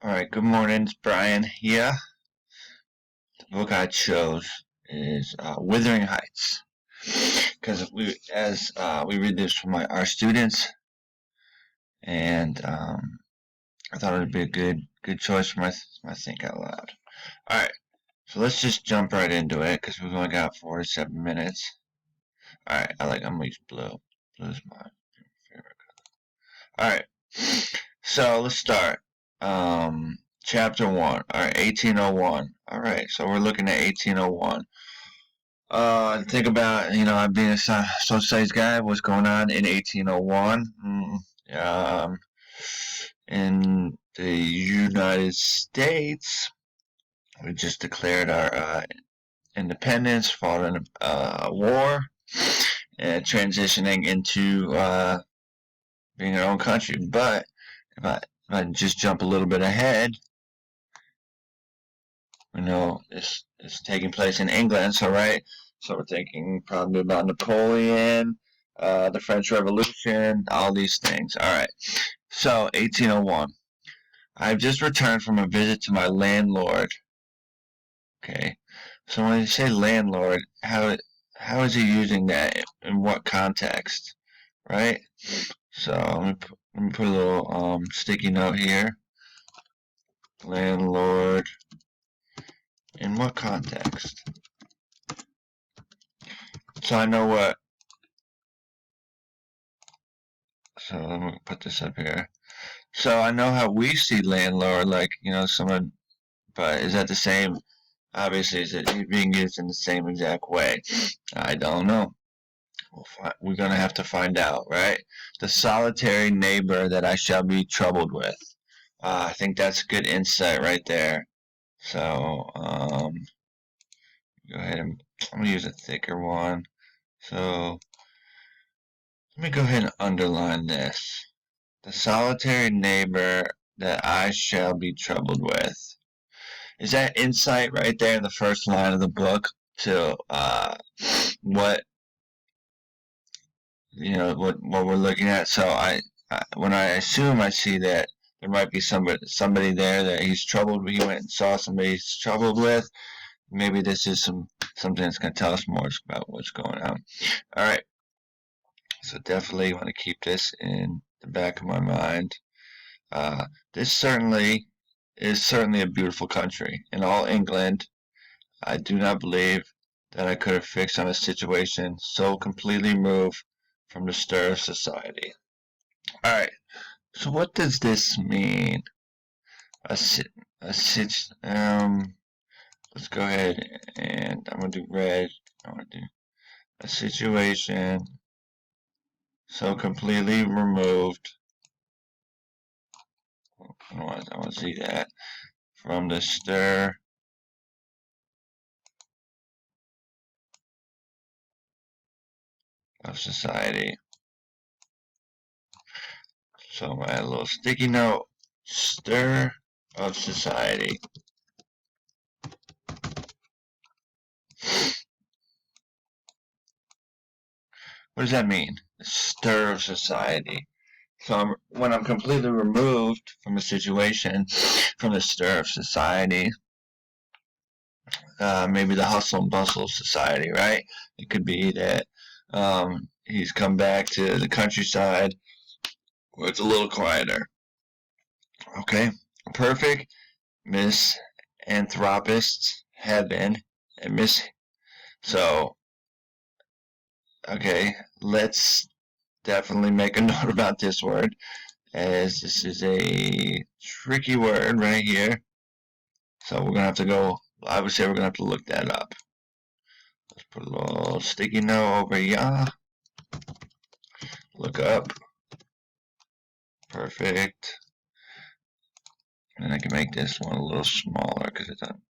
Alright, good morning, it's Brian here. The book I chose is Wuthering Heights. Because we read this for our students, and I thought it would be a good choice for my Think Out Loud. Alright, so let's just jump right into it, because we've only got 4 to 7 minutes. Alright, I'm gonna use blue. Blue is my favorite color. Alright, so let's start. Chapter 1. Alright, 1801. Alright, so we're looking at 1801. Think about, I'm being a social studies guy, what's going on in 1801. In the United States, we just declared our independence, fought in a war, and transitioning into being our own country. But if I just jump a little bit ahead, it's taking place in England, so we're thinking probably about Napoleon, the French Revolution, all these things. Alright, so 1801. I've just returned from a visit to my landlord. Okay, so when you say landlord, how is he using that? In what context? Right? So let me put a little sticky note here. Landlord. In what context? So I know what. So let me put this up here. So I know how we see landlord, like, someone, but is that the same? Obviously, is it being used in the same exact way? I don't know. We're going to have to find out, right? The solitary neighbor that I shall be troubled with. I think that's good insight right there. So, go ahead and I'm going to use a thicker one. So, let me go ahead and underline this. The solitary neighbor that I shall be troubled with. Is that insight right there in the first line of the book to what we're looking at? So when I assume I see that there might be somebody there that he's troubled with, he went and saw somebody he's troubled with. Maybe this is something that's going to tell us more about what's going on. All right. So definitely want to keep this in the back of my mind. This certainly is a beautiful country. In all England, I do not believe that I could have fixed on a situation so completely removed from the stir of society. Alright, so what does this mean? Let's go ahead and I'm going to do red. I want to do a situation so completely removed. I want to see that from the stir of society. So I'm going to add a little sticky note. Stir of society. What does that mean? The stir of society. So when I'm completely removed from a situation, from the stir of society, maybe the hustle and bustle of society, right? It could be that he's come back to the countryside where it's a little quieter. Okay, perfect. Misanthropists have been, and so, okay, let's definitely make a note about this word, as this is a tricky word right here. So we're going to have to go, I would say we're going to have to look that up. Let's put a little sticky note over here. Look up. Perfect. And I can make this one a little smaller because it's on.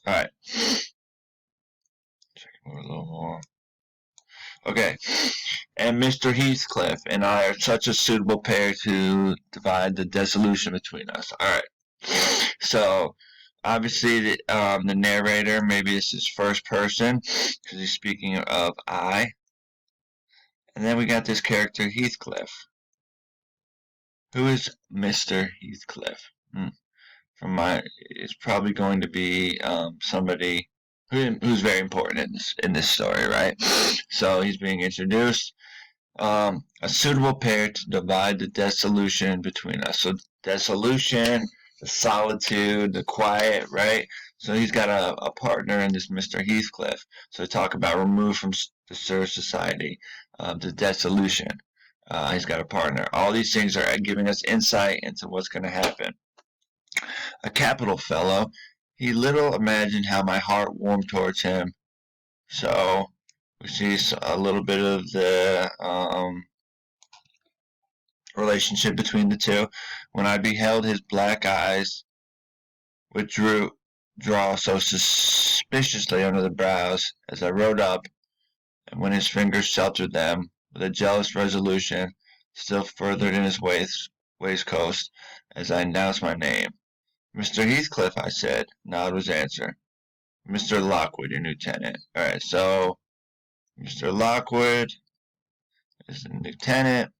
Alright. Check it a little more. Okay. And Mr. Heathcliff and I are such a suitable pair to divide the dissolution between us. Alright. So, obviously, the narrator, maybe this is first person, because he's speaking of I. And then we got this character Heathcliff. Who is Mr. Heathcliff? It's probably going to be somebody who's very important in this story, right? So he's being introduced. A suitable pair to divide the dissolution between us. So dissolution, the solitude, the quiet, right? So he's got a partner in this Mr. Heathcliff. So talk about removed from the Sir Society, the dissolution. He's got a partner. All these things are giving us insight into what's going to happen. A capital fellow, he little imagined how my heart warmed towards him. So we see a little bit of the relationship between the two. When I beheld his black eyes, which draw so suspiciously under the brows, as I rode up, and when his fingers sheltered them, with a jealous resolution, still furthered in his waistcoat, as I announced my name. Mr. Heathcliff, I said. Nod was answer. Mr. Lockwood, your lieutenant. Alright, so Mr. Lockwood is the lieutenant.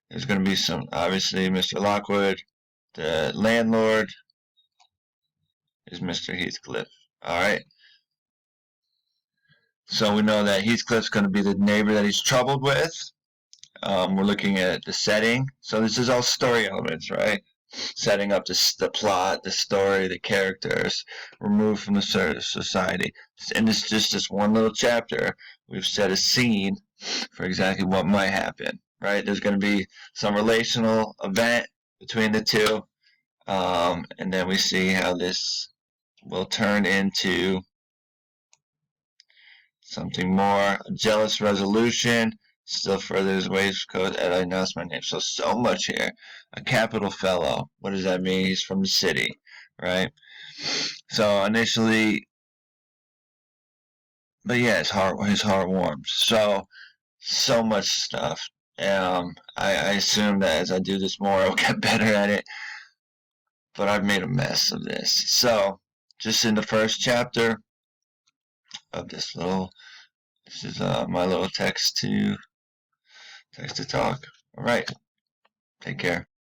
There's going to be some, obviously, Mr. Lockwood. The landlord is Mr. Heathcliff. Alright. So we know that Heathcliff's going to be the neighbor that he's troubled with. We're looking at the setting. So this is all story elements, right? Setting up the plot, the story, the characters, removed from the society. And it's just this one little chapter. We've set a scene for exactly what might happen, right? There's going to be some relational event between the two, and then we see how this will turn into something more. A jealous resolution. Still further his waistcoat, and I announced my name. So much here. A capital fellow. What does that mean? He's from the city, right? So initially, but yeah, his heart warms. So much stuff. I assume that as I do this more, I'll get better at it. But I've made a mess of this. So, just in the first chapter of this is my little text to talk. All right. Take care.